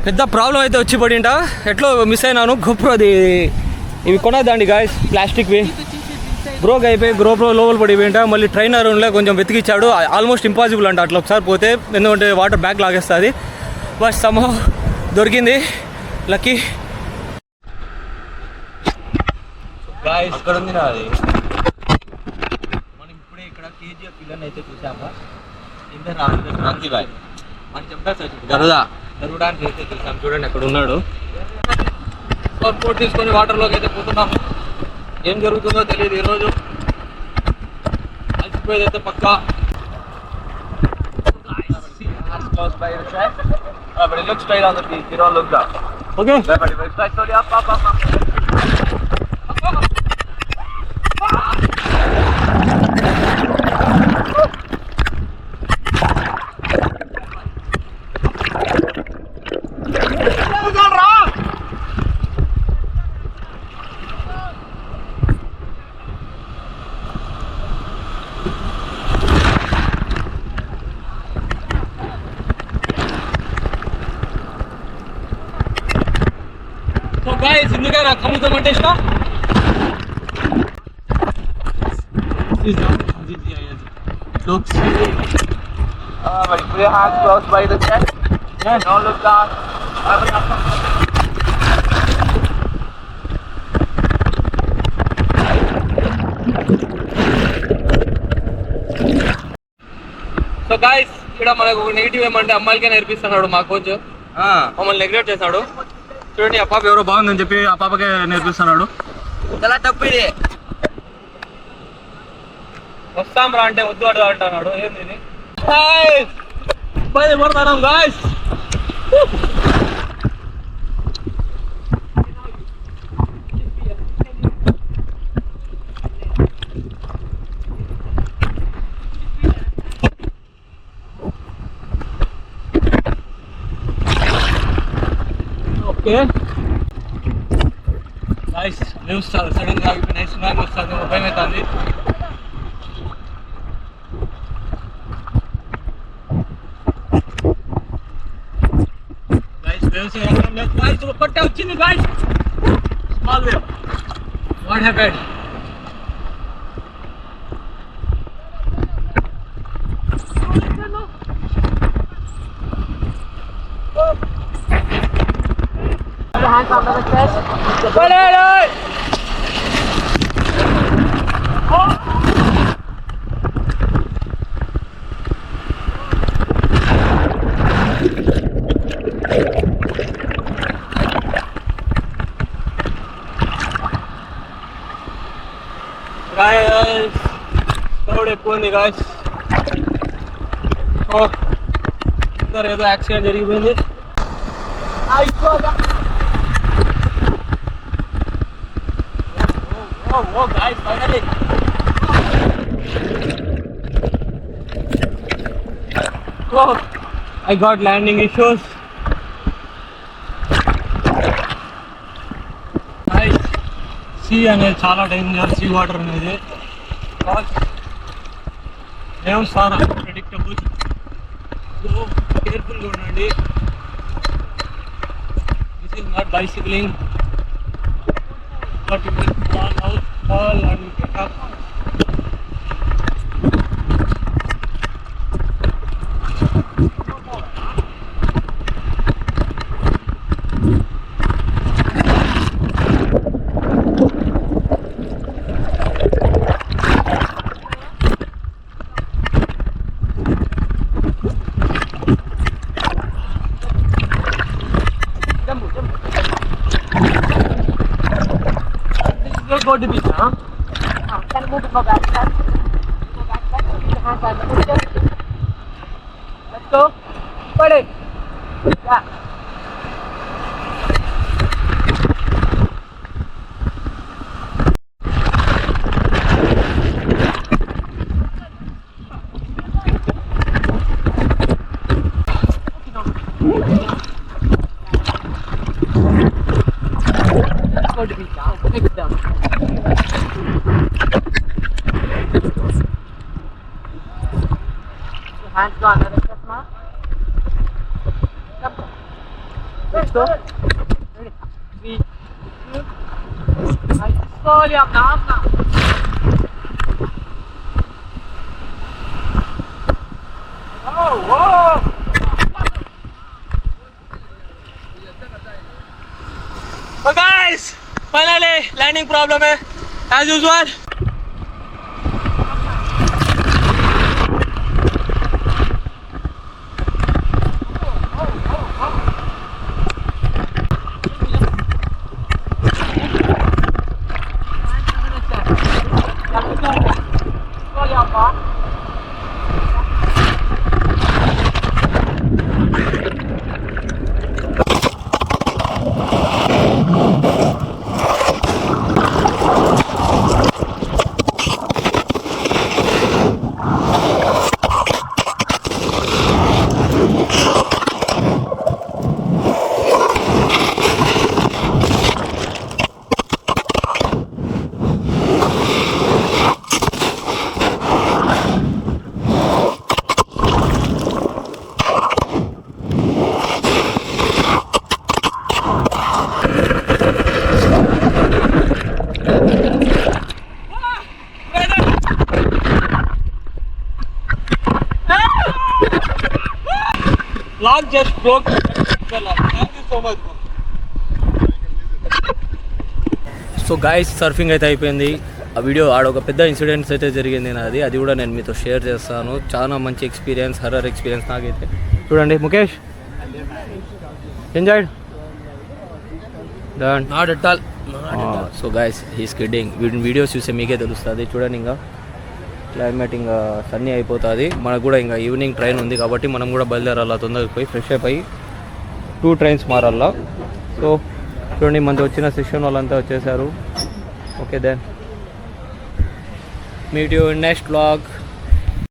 పెద్ద ప్రాబ్లం అయితే వచ్చి పడింట, ఎట్లో మిస్ అయినాను. గోప్రోది ఇవి కొనద్దండి గాయస్, ప్లాస్టిక్వి. బ్రోక్ అయిపోయి గోప్రో లోపల పడిపోయింట. మళ్ళీ ట్రైనర్ ఉండే కొంచెం వెతికిచ్చాడు. ఆల్మోస్ట్ ఇంపాసిబుల్ అంట అట్లా ఒకసారి పోతే, ఎందుకంటే వాటర్ బ్యాక్ లాగేస్తుంది. బట్ సమ్హౌ దొరికింది, లక్కీ. గాయస్ అక్కడ ఉంది నా అది. మనం ఇప్పుడే ఇక్కడ కేజీఎఫ్ విలన్ అయితే చూసామా, రాంకి బాయ్ మనం చెప్తారు గరుడానికి అయితే చూసాం. చూడండి అక్కడ ఉన్నాడు. సపోర్ట్ తీసుకొని వాటర్లోకి అయితే పోతున్నాము. ఏం జరుగుతుందో తెలియదు ఈరోజు. అలసిపోయేది అయితే పక్కా. But it looks straight on the beach. You don't look down. Okay. Slowly up. So guys, ఎందుకే నాకు కమ్ముతాం అంటే ఇష్టం. Looks. But put your hands close by the chest. Yeah. Don't look down. So guys, ఇక్కడ మనకు ఒక negative ఏమంటే అమ్మాయిలకే నేర్పిస్తున్నాడు మా coach. మమ్మల్ని నెగ్లెక్ట్ చేశాడు. చూడండి, ఆ పాప ఎవరో బాగుందని చెప్పి ఆ పాపకే నేర్పిస్తున్నాడు. చాలా తప్పు ఇది. వస్తాం రా అంటే వద్దు అడు అంటున్నాడు. ఏంది ఇది? పడతాం guys. Okay guys, news sudden గా ఆగిపోయినాయి. సునామీ వస్తుంది, భయం అవుతుంది. పట్ట వచ్చింది guys. Small wave. What happened? Hands on the chest. Guys, crowd ఎక్కువ ఉంది guys. ఇక్కడ ఏదో యాక్సిడెంట్ జరిగిపోయింది. Oh guys, finally. Oh, I got landing issues. Guys, sea అనేది చాలా డేంజర్. సీ వాటర్ అనేది వేవ్స్ ఆర్ అన్ప్రెడిక్టబుల్. సో కేర్ఫుల్గా ఉండండి. This is not bicycling. But you will fall and you get up. Go to the beach, huh? Can move to go back, sir. Go back, put your hands on the chest. Let's go. Put it. Yeah. Go to the beach, huh? Take it down. Hands go under the chest, ma. Let's go. Ready? 3, 2, and slowly up now, up now. Whoa, whoa! So guys, finally landing problem hai, as usual. Slowly up, huh? Log just broke. Thank you so much. So guys surfing అయితే అయిపోయింది. ఆ video ఆడొక పెద్ద incidents అయితే జరిగింది నాది, అది కూడా నేను మీతో షేర్ చేస్తాను. చాలా మంచి ఎక్స్పీరియన్స్, హర్రర్ ఎక్స్పీరియన్స్ నాకైతే. చూడండి Mukesh, enjoyed not at all. So guys he's kidding. Videos చూస్తే మీకే తెలుస్తుంది. చూడండి ఇంకా క్లైమేట్ ఇంకా సన్నీ అయిపోతుంది. మనకు కూడా ఇంకా ఈవినింగ్ ట్రైన్ ఉంది కాబట్టి మనం కూడా బయలుదేరాలా, తొందరగా పోయి ఫ్రెష్ అయిపోయి 2 ట్రైన్స్ మారాలా. సో చూడండి మనతో వచ్చిన సెషన్ వాళ్ళంతా వచ్చేసారు. Okay then meet you in next vlog.